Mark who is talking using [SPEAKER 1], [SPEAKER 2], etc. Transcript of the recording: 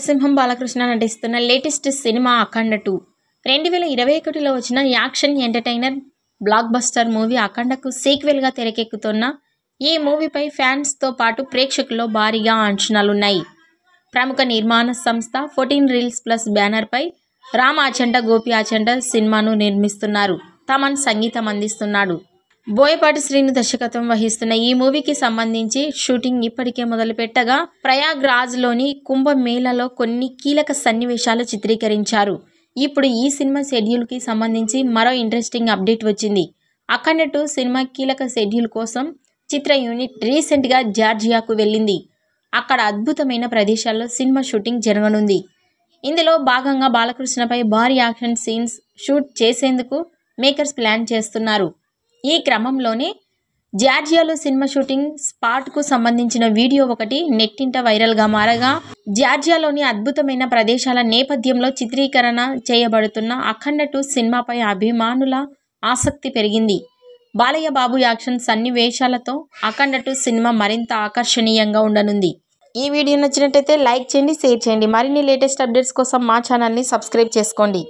[SPEAKER 1] నరసింహం బాలకృష్ణ నటిస్తున్న latest cinema అఖండ 2 2021లో వచ్చిన action entertainer blockbuster movie అఖండకు సీక్వెల్గా తెరకెక్కుతున్న ఈ మూవీపై ఫ్యాన్స్తో పాటు ప్రేక్షకుల్లో భారీగా అంచనాలున్నాయి. ప్రముఖ నిర్మాణ సంస్థ 14 రీల్స్ ప్లస్ బ్యానర్పై రామ్ ఆచంట గోపి ఆచంట సినిమాను నిర్మిస్తున్నారు. తమన్ సంగీతం అందిస్తున్నాడు. బోయపాటి శ్రీను దర్శకత్వం వహిస్తున్న ఈ మూవీకి సంబంధించి షూటింగ్ ఇప్పటికే మొదలుపెట్టగా ప్రయాగ్రాజ్లోని కుంభమేళాలో కొన్ని కీలక సన్నివేశాలు చిత్రీకరించారు. ఇప్పుడు ఈ సినిమా షెడ్యూల్కి సంబంధించి మరో ఇంట్రెస్టింగ్ అప్డేట్ వచ్చింది. అఖండ 2 సినిమా కీలక షెడ్యూల్ కోసం చిత్ర యూనిట్ రీసెంట్గా జార్జియాకు వెళ్ళింది. అక్కడ అద్భుతమైన ప్రదేశాల్లో సినిమా షూటింగ్ జరగనుంది. ఇందులో భాగంగా బాలకృష్ణపై భారీ యాక్షన్ సీన్స్ షూట్ చేసేందుకు మేకర్స్ ప్లాన్ చేస్తున్నారు. ఈ క్రమంలోనే జార్జియాలో సినిమా షూటింగ్ స్పాట్కు సంబంధించిన వీడియో ఒకటి నెట్టింట వైరల్గా మారగా, జార్జియాలోని అద్భుతమైన ప్రదేశాల నేపథ్యంలో చిత్రీకరణ చేయబడుతున్న అఖండ 2 సినిమాపై అభిమానుల ఆసక్తి పెరిగింది. బాలయ్య బాబు యాక్షన్ సన్నివేశాలతో అఖండ 2 సినిమా మరింత ఆకర్షణీయంగా ఉండనుంది. ఈ వీడియో నచ్చినట్టయితే లైక్ చేయండి, షేర్ చేయండి. మరిన్ని లేటెస్ట్ అప్డేట్స్ కోసం మా ఛానల్ని సబ్స్క్రైబ్ చేసుకోండి.